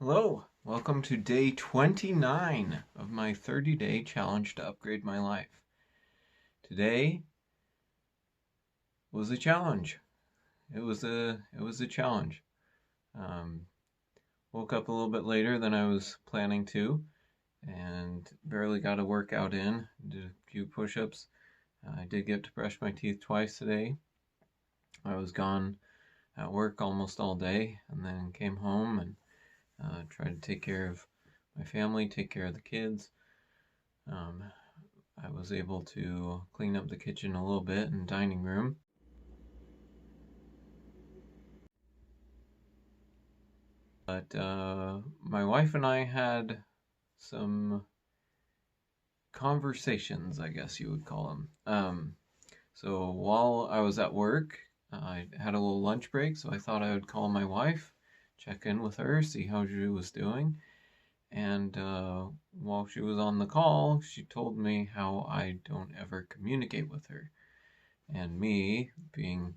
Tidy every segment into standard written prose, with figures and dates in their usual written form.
Hello, welcome to day 29 of my 30-day challenge to upgrade my life. Today was a challenge. It was a challenge. Um, Woke up a little bit later than I was planning to, and barely got a workout in. Did a few push-ups. I did get to brush my teeth twice today. I was gone at work almost all day, and then came home and tried to take care of my family, take care of the kids. Um, I was able to clean up the kitchen a little bit and dining room. But my wife and I had some conversations, I guess you would call them. So while I was at work, I had a little lunch break, so I thought I would call my wife, check in with her, see how she was doing. And while she was on the call, she told me how I don't ever communicate with her. And me, being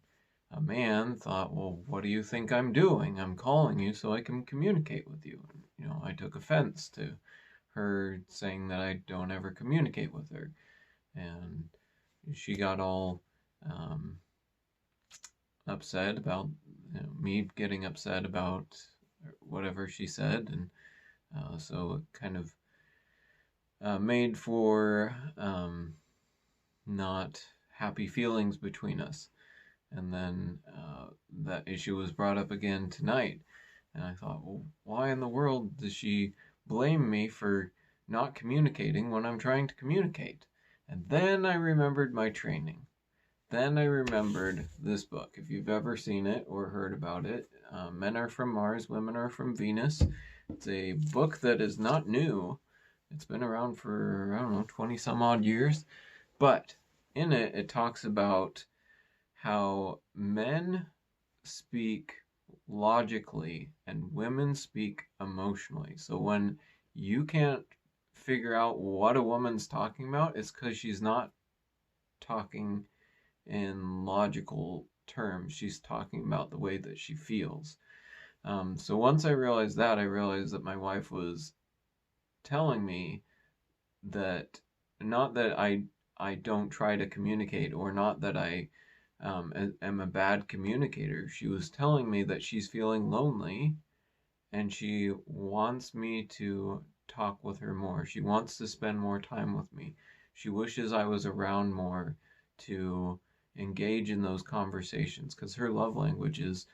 a man, thought, well, what do you think I'm doing? I'm calling you so I can communicate with you. And, I took offense to her saying that I don't ever communicate with her. And she got all upset about me getting upset about whatever she said. And so it kind of made for not happy feelings between us. And then that issue was brought up again tonight. And I thought, well, why in the world does she blame me for not communicating when I'm trying to communicate? And then I remembered my training. Then I remembered this book. If you've ever seen it or heard about it, Men Are From Mars, Women Are From Venus. It's a book that is not new. It's been around for, I don't know, 20 some odd years. But in it, it talks about how men speak logically and women speak emotionally. So when you can't figure out what a woman's talking about, it's because she's not talking in logical terms. She's talking about the way that she feels. So once I realized that, I realized that my wife was telling me that not that I don't try to communicate, or not that I am a bad communicator. She was telling me that she's feeling lonely and she wants me to talk with her more. She wants to spend more time with me. She wishes I was around more to engage in those conversations, because her love language is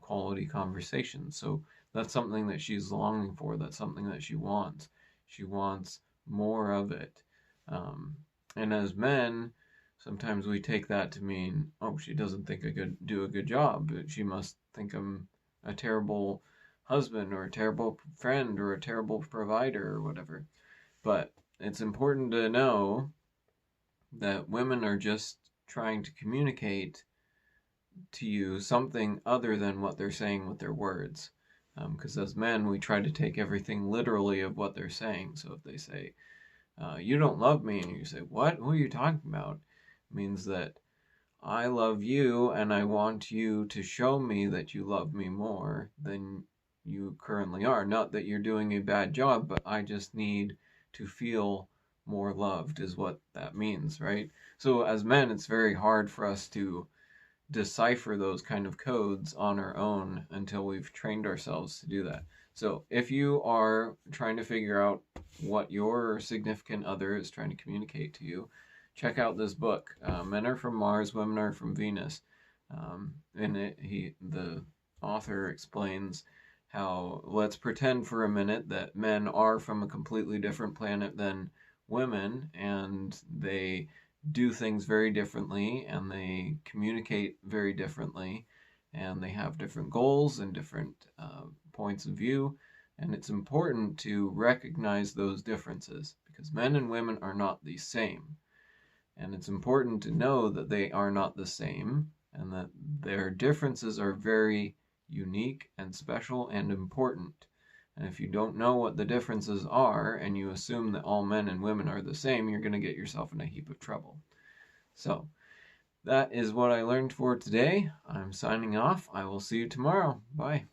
quality conversations. So that's something that she's longing for. That's something that she wants. She wants more of it. And as men, sometimes we take that to mean, oh, she doesn't think I could do a good job. She must think I'm a terrible husband or a terrible friend or a terrible provider or whatever. But it's important to know that women are just trying to communicate to you something other than what they're saying with their words. Because as men, we try to take everything literally of what they're saying. So if they say, you don't love me, and you say, what? Who are you talking about? It means that I love you and I want you to show me that you love me more than you currently are. Not that you're doing a bad job, but I just need to feel more loved, is what that means, right? So as men, it's very hard for us to decipher those kind of codes on our own until we've trained ourselves to do that. So if you are trying to figure out what your significant other is trying to communicate to you, check out this book. Men Are From Mars, Women Are From Venus. In it, the author explains how, let's pretend for a minute that men are from a completely different planet than women, and they do things very differently, and they communicate very differently, and they have different goals and different points of view. And it's important to recognize those differences, because men and women are not the same. And it's important to know that they are not the same, and that their differences are very unique and special and important. And if you don't know what the differences are, and you assume that all men and women are the same, you're going to get yourself in a heap of trouble. So, that is what I learned for today. I'm signing off. I will see you tomorrow. Bye.